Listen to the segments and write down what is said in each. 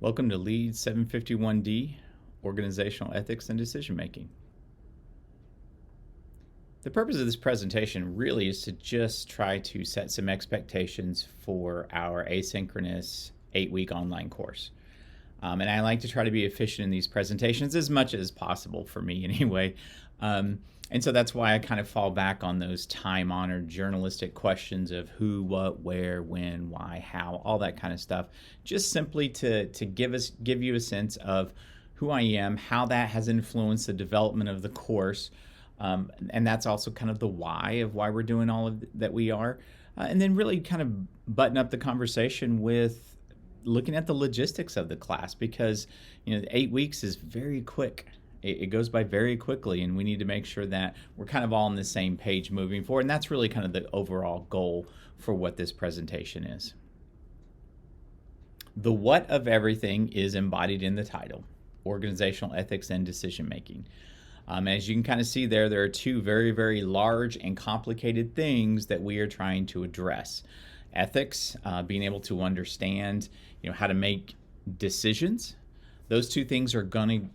Welcome to LEAD 751D, Organizational Ethics and Decision Making. The purpose of this presentation really is to just try to set some expectations for our asynchronous 8-week online course. And I like to try to be efficient in these presentations as much as possible for me anyway. And so that's why I kind of fall back on those time-honored journalistic questions of who, what, where, when, why, how, all that kind of stuff, just simply to give you a sense of who I am, how that has influenced the development of the course, and that's also kind of the why of why we're doing all of that we are, and then really kind of button up the conversation with looking at the logistics of the class, because 8 weeks is very quick. It goes by very quickly, and we need to make sure that we're kind of all on the same page moving forward. And that's really kind of the overall goal for what this presentation is. The what of everything is embodied in the title: organizational ethics and decision making. As you can kind of see there are two very, very large and complicated things that we are trying to address. Ethics, being able to understand how to make decisions. Those two things are going to,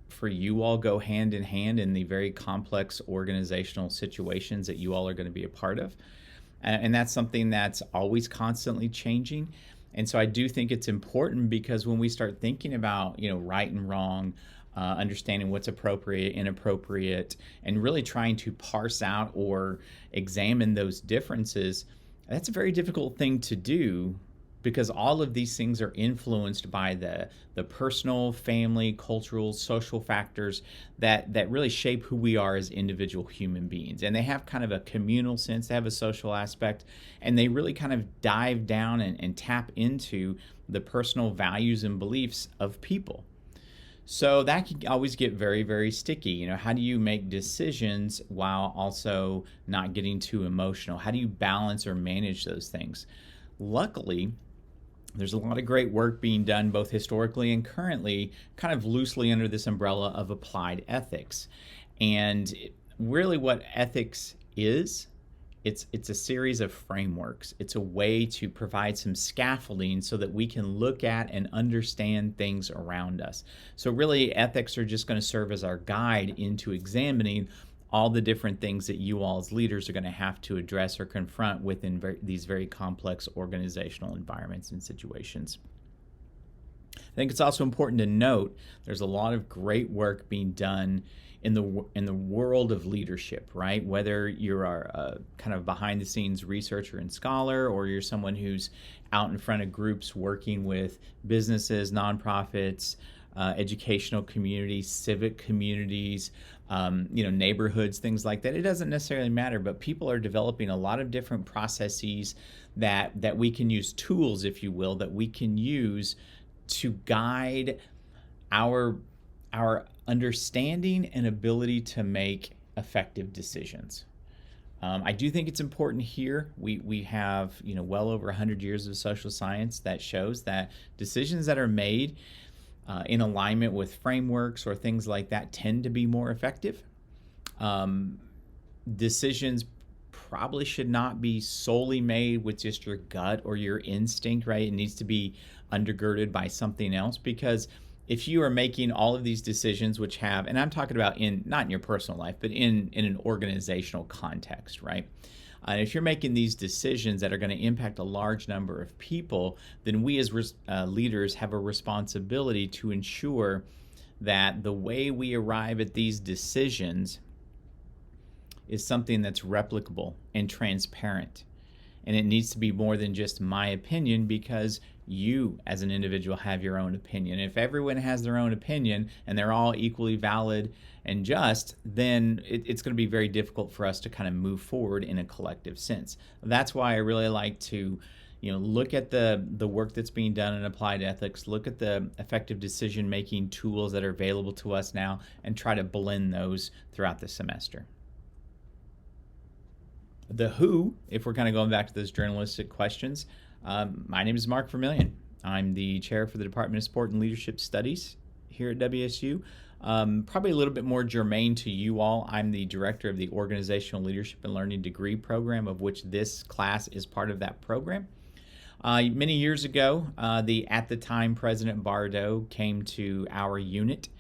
for you all, go hand in hand in the very complex organizational situations that you all are going to be a part of. And that's something that's always constantly changing. And so I do think it's important, because when we start thinking about right and wrong, understanding what's appropriate, inappropriate, and really trying to parse out or examine those differences, that's a very difficult thing to do, because all of these things are influenced by the personal, family, cultural, social factors that really shape who we are as individual human beings. And they have kind of a communal sense, they have a social aspect, and they really kind of dive down and tap into the personal values and beliefs of people. So that can always get very, very sticky. How do you make decisions while also not getting too emotional? How do you balance or manage those things? Luckily, there's a lot of great work being done both historically and currently, kind of loosely under this umbrella of applied ethics. And really what ethics is, it's a series of frameworks. It's a way to provide some scaffolding so that we can look at and understand things around us. So really, ethics are just going to serve as our guide into examining all the different things that you all as leaders are going to have to address or confront within these very complex organizational environments and situations. I think it's also important to note there's a lot of great work being done in the world of leadership, right? Whether you're a kind of behind the scenes researcher and scholar, or you're someone who's out in front of groups working with businesses, nonprofits, educational communities, civic communities, neighborhoods, things like that. It doesn't necessarily matter, but people are developing a lot of different processes that we can use, tools, if you will, that we can use to guide our understanding and ability to make effective decisions. I do think it's important here. We have well over 100 years of social science that shows that decisions that are made in alignment with frameworks or things like that tend to be more effective. Decisions probably should not be solely made with just your gut or your instinct, right? It needs to be undergirded by something else, because if you are making all of these decisions which have, and I'm talking about not in your personal life, but in an organizational context, right? And if you're making these decisions that are going to impact a large number of people, then we as leaders have a responsibility to ensure that the way we arrive at these decisions is something that's replicable and transparent. And it needs to be more than just my opinion, because you as an individual have your own opinion. If everyone has their own opinion and they're all equally valid and just, then it's going to be very difficult for us to kind of move forward in a collective sense. That's why I really like to look at the work that's being done in applied ethics, look at the effective decision-making tools that are available to us now, and try to blend those throughout the semester. The who, if we're kind of going back to those journalistic questions, my name is Mark Vermillion. I'm the chair for the Department of Sport and Leadership Studies here at WSU. Probably a little bit more germane to you all, I'm the director of the Organizational Leadership and Learning Degree Program, of which this class is part of that program. Many years ago, the at the time President Bardo came to our unit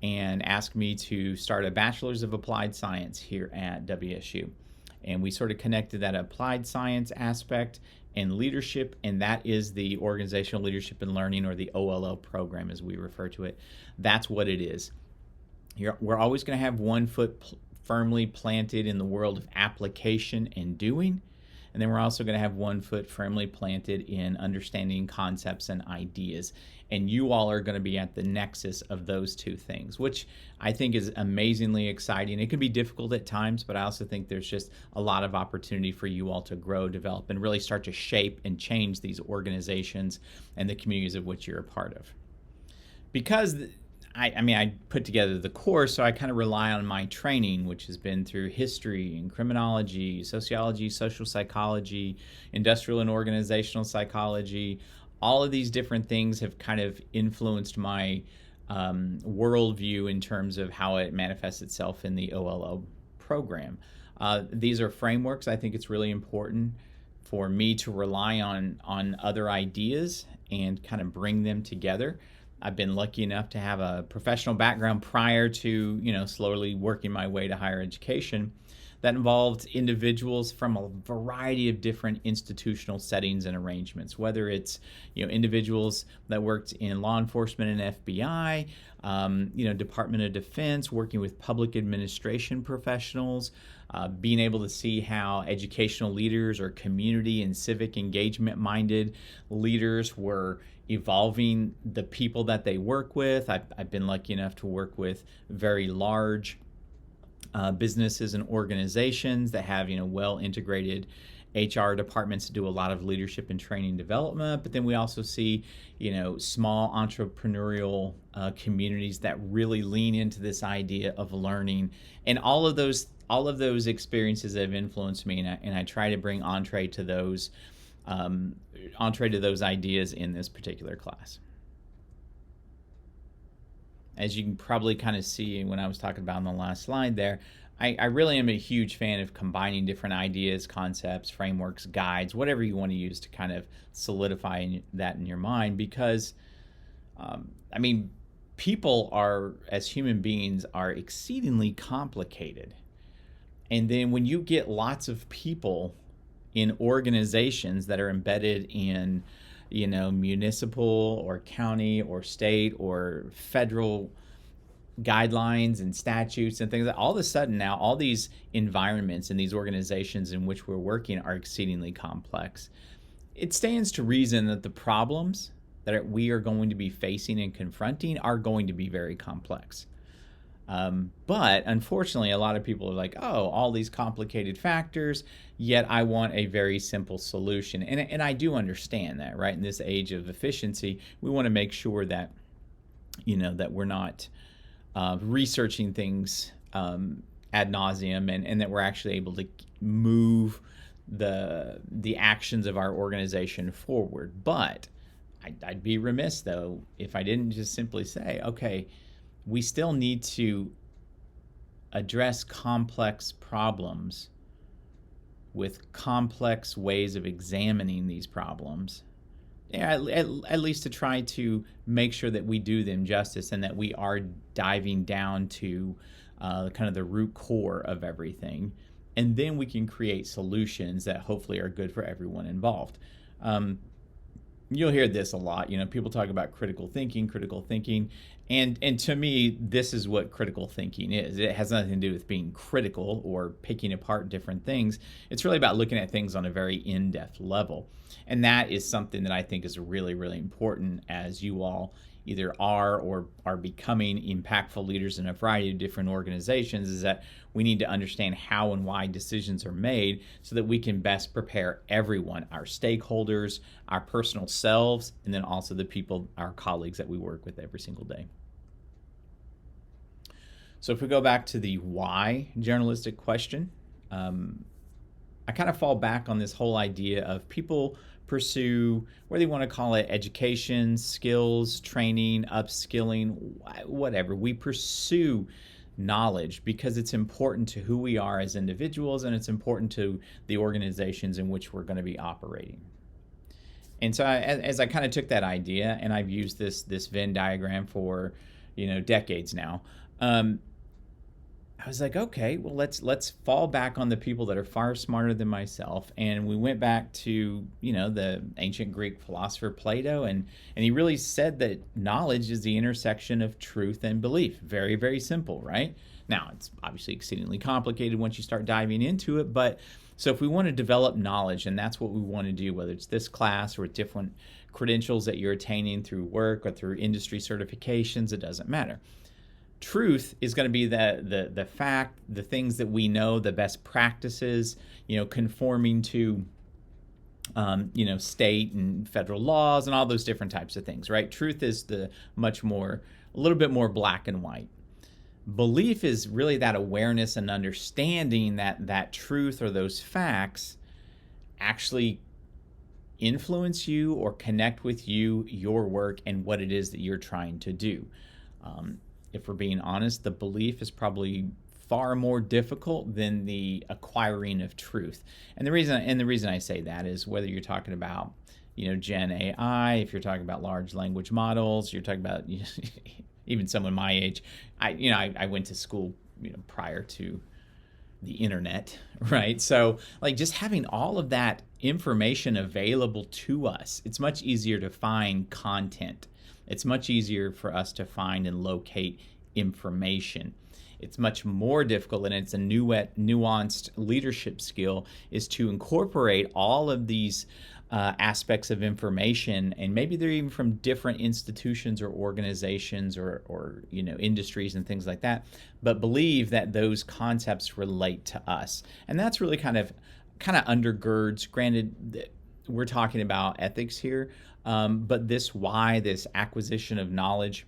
and asked me to start a Bachelor's of Applied Science here at WSU. And we sort of connected that applied science aspect and leadership, and that is the Organizational Leadership and Learning, or the OLL program as we refer to it. That's what it is. We're always going to have one foot firmly planted in the world of application and doing. And then we're also going to have one foot firmly planted in understanding concepts and ideas. And you all are going to be at the nexus of those two things, which I think is amazingly exciting. It can be difficult at times, but I also think there's just a lot of opportunity for you all to grow, develop, and really start to shape and change these organizations and the communities of which you're a part of. Because I put together the course, so I kind of rely on my training, which has been through history and criminology, sociology, social psychology, industrial and organizational psychology. All of these different things have kind of influenced my worldview in terms of how it manifests itself in the OLL program. These are frameworks. I think it's really important for me to rely on other ideas and kind of bring them together. I've been lucky enough to have a professional background prior to, slowly working my way to higher education that involved individuals from a variety of different institutional settings and arrangements, whether it's, individuals that worked in law enforcement and FBI, Department of Defense, working with public administration professionals, being able to see how educational leaders or community and civic engagement minded leaders were evolving the people that they work with. I've been lucky enough to work with very large businesses and organizations that have well integrated HR departments that do a lot of leadership and training development. But then we also see small entrepreneurial communities that really lean into this idea of learning, and all of those experiences have influenced me, and I try to bring entree to those ideas in this particular class. As you can probably kind of see when I was talking about on the last slide there, I really am a huge fan of combining different ideas, concepts, frameworks, guides, whatever you want to use to kind of solidify that in your mind, because people are, as human beings, are exceedingly complicated. And then when you get lots of people in organizations that are embedded in municipal or county or state or federal guidelines and statutes and things, all of a sudden now all these environments and these organizations in which we're working are exceedingly complex. It stands to reason that the problems that we are going to be facing and confronting are going to be very complex. But unfortunately, a lot of people are like, oh, all these complicated factors, yet I want a very simple solution. And I do understand that, right? In this age of efficiency, we want to make sure that, that we're not researching things ad nauseum, and that we're actually able to move the actions of our organization forward. But I'd be remiss, though, if I didn't just simply say, okay, we still need to address complex problems with complex ways of examining these problems, at least to try to make sure that we do them justice and that we are diving down to kind of the root core of everything. And then we can create solutions that hopefully are good for everyone involved. You'll hear this a lot. People talk about critical thinking, and to me, this is what critical thinking is. It has nothing to do with being critical or picking apart different things. It's really about looking at things on a very in-depth level, and that is something that I think is really, really important as you all either are or are becoming impactful leaders in a variety of different organizations, is that we need to understand how and why decisions are made so that we can best prepare everyone, our stakeholders, our personal selves, and then also the people, our colleagues that we work with every single day. So if we go back to the why journalistic question, I kind of fall back on this whole idea of people pursue, whether you want to call it education, skills, training, upskilling, whatever. We pursue knowledge because it's important to who we are as individuals, and it's important to the organizations in which we're going to be operating. And so as I kind of took that idea, and I've used this Venn diagram for, decades now. I was like, okay, well, let's fall back on the people that are far smarter than myself. And we went back to, the ancient Greek philosopher Plato, and he really said that knowledge is the intersection of truth and belief. Very, very simple, right? Now, it's obviously exceedingly complicated once you start diving into it, but so if we want to develop knowledge, and that's what we want to do, whether it's this class or different credentials that you're attaining through work or through industry certifications, it doesn't matter. Truth is going to be the fact, the things that we know, the best practices, conforming to state and federal laws and all those different types of things, right? Truth is a little bit more black and white. Belief is really that awareness and understanding that truth or those facts actually influence you or connect with you, your work, and what it is that you're trying to do. If we're being honest, the belief is probably far more difficult than the acquiring of truth. And the reason I say that is whether you're talking about, Gen AI, if you're talking about large language models, you're talking about even someone my age. I went to school, prior to the internet, right? So like just having all of that information available to us, it's much easier to find content. It's much easier for us to find and locate information. It's much more difficult, and it's a nuanced leadership skill, is to incorporate all of these aspects of information, and maybe they're even from different institutions or organizations or industries and things like that, but believe that those concepts relate to us. And that's really kind of undergirds, granted, we're talking about ethics here, but this acquisition of knowledge,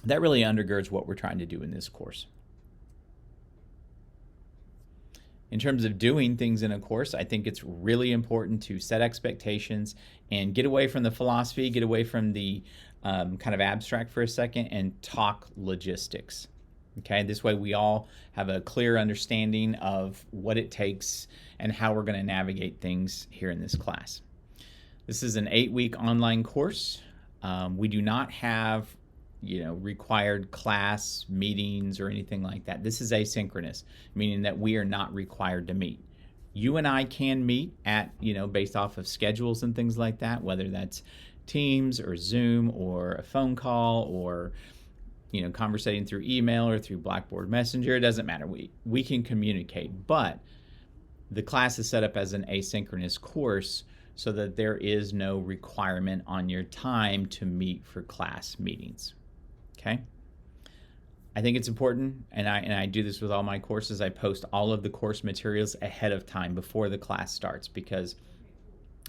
that really undergirds what we're trying to do in this course. In terms of doing things in a course, I think it's really important to set expectations and get away from the philosophy, get away from the kind of abstract for a second, and talk logistics. Okay, this way we all have a clear understanding of what it takes and how we're going to navigate things here in this class. This is an 8-week online course. We do not have required class meetings or anything like that. This is asynchronous, meaning that we are not required to meet. You and I can meet at, based off of schedules and things like that, whether that's Teams or Zoom or a phone call or, conversating through email or through Blackboard Messenger. It doesn't matter. We can communicate, but the class is set up as an asynchronous course so that there is no requirement on your time to meet for class meetings. Okay. I think it's important, and I do this with all my courses. I post all of the course materials ahead of time before the class starts, because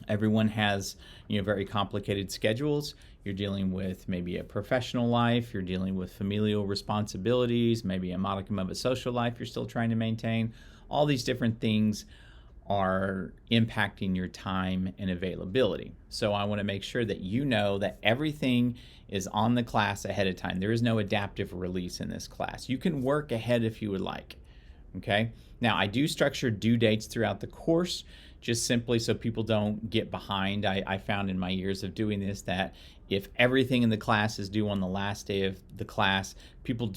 everyone has very complicated schedules. You're dealing with maybe a professional life, you're dealing with familial responsibilities, maybe a modicum of a social life you're still trying to maintain. All these different things are impacting your time and availability. So I want to make sure that that everything is on the class ahead of time. There is no adaptive release in this class. You can work ahead if you would like. Okay. Now, I do structure due dates throughout the course, just simply so people don't get behind. I found in my years of doing this that if everything in the class is due on the last day of the class, people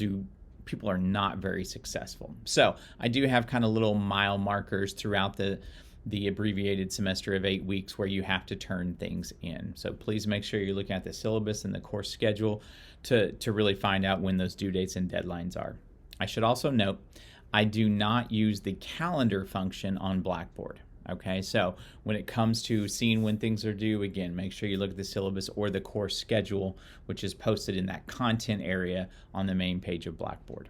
are not very successful. So I do have kind of little mile markers throughout the abbreviated semester of 8 weeks where you have to turn things in. So please make sure you're looking at the syllabus and the course schedule to really find out when those due dates and deadlines are. I should also note, I do not use the calendar function on Blackboard. Okay, so when it comes to seeing when things are due, again, make sure you look at the syllabus or the course schedule, which is posted in that content area on the main page of Blackboard.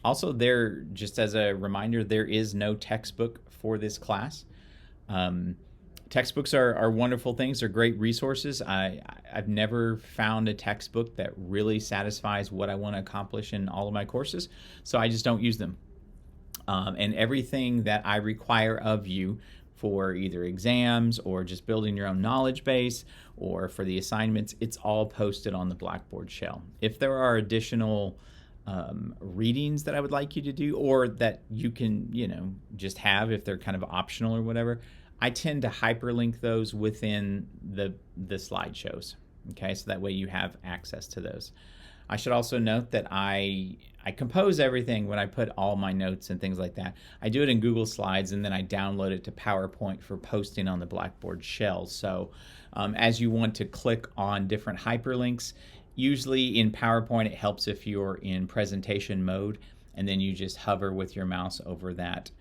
Also, just as a reminder, there is no textbook for this class. Textbooks are wonderful things. They're great resources. I've never found a textbook that really satisfies what I want to accomplish in all of my courses, so I just don't use them. And everything that I require of you for either exams or just building your own knowledge base or for the assignments, it's all posted on the Blackboard shell. If there are additional readings that I would like you to do, or that you can, just have if they're kind of optional or whatever, I tend to hyperlink those within the slideshows. Okay, so that way you have access to those. I should also note that I compose everything when I put all my notes and things like that. I do it in Google Slides, and then I download it to PowerPoint for posting on the Blackboard shell. So as you want to click on different hyperlinks, usually in PowerPoint it helps if you're in presentation mode, and then you just hover with your mouse over that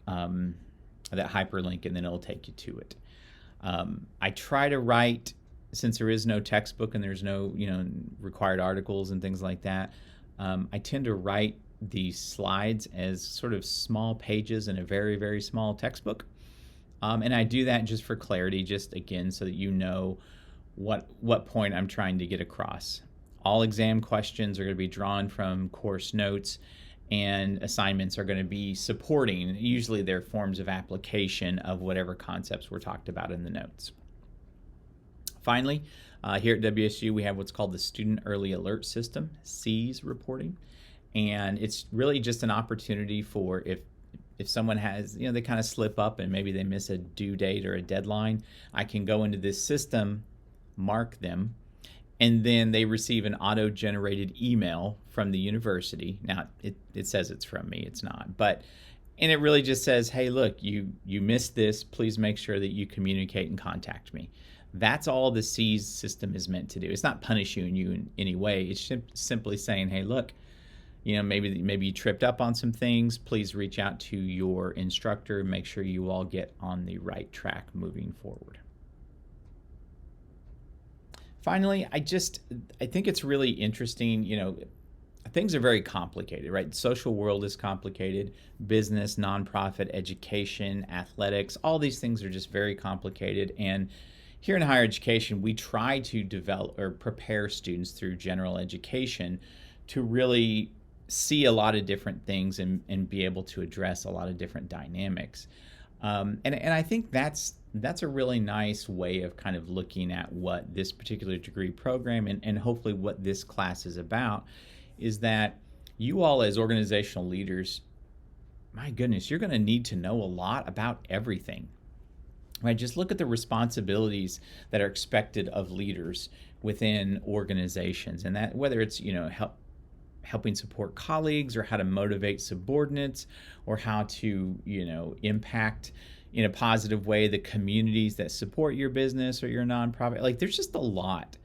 that hyperlink, and then it'll take you to it. I try to write, since there is no textbook and there's no required articles and things like that, I tend to write these slides as sort of small pages in a very, very small textbook. And I do that just for clarity, just again, so that you know what point I'm trying to get across. All exam questions are going to be drawn from course notes, and assignments are going to be supporting. Usually they're forms of application of whatever concepts were talked about in the notes. Finally, here at WSU, we have what's called the Student Early Alert System, SEAS reporting. And it's really just an opportunity for if someone has, they kind of slip up and maybe they miss a due date or a deadline, I can go into this system, mark them, and then they receive an auto-generated email from the university. Now, it says it's from me, it's not. And it really just says, hey, look, you missed this. Please make sure that you communicate and contact me. That's all the SEAS system is meant to do. It's not punishing you in any way. It's simply saying, hey, look, maybe you tripped up on some things. Please reach out to your instructor and make sure you all get on the right track moving forward. Finally, I think it's really interesting, things are very complicated, right? The social world is complicated. Business, nonprofit, education, athletics, all these things are just very complicated. And here in higher education, we try to develop or prepare students through general education to really see a lot of different things and be able to address a lot of different dynamics. And I think that's a really nice way of kind of looking at what this particular degree program and hopefully what this class is about, is that you all as organizational leaders, my goodness, you're going to need to know a lot about everything. Right? Just look at the responsibilities that are expected of leaders within organizations, and that whether it's helping support colleagues, or how to motivate subordinates, or how to impact in a positive way the communities that support your business or your nonprofit. Like, there's just a lot.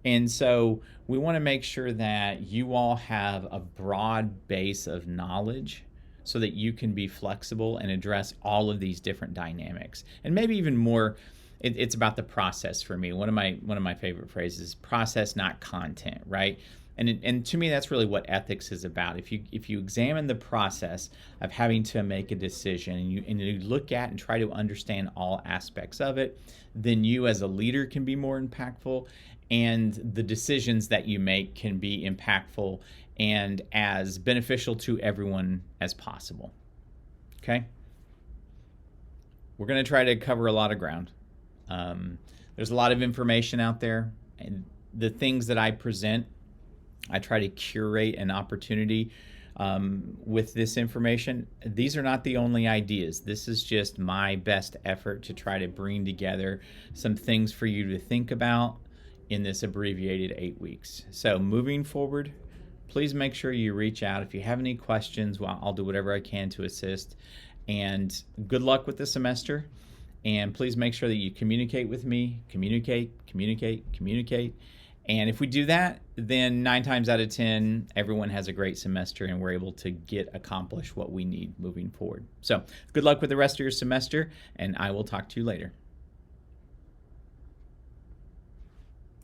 And so we want to make sure that you all have a broad base of knowledge so that you can be flexible and address all of these different dynamics. And maybe even more, it's about the process for me. One of my favorite phrases, process, not content, right? And to me, that's really what ethics is about. If you examine the process of having to make a decision, and you look at and try to understand all aspects of it, then you as a leader can be more impactful, and the decisions that you make can be impactful and as beneficial to everyone as possible. Okay? We're going to try to cover a lot of ground. There's a lot of information out there, and the things that I present, I try to curate an opportunity with this information. These are not the only ideas. This is just my best effort to try to bring together some things for you to think about in this abbreviated 8 weeks. So moving forward, please make sure you reach out. If you have any questions, well, I'll do whatever I can to assist. And good luck with the semester. And please make sure that you communicate with me. Communicate. And if we do that, then 9 times out of 10, everyone has a great semester and we're able to accomplish what we need moving forward. So good luck with the rest of your semester, and I will talk to you later.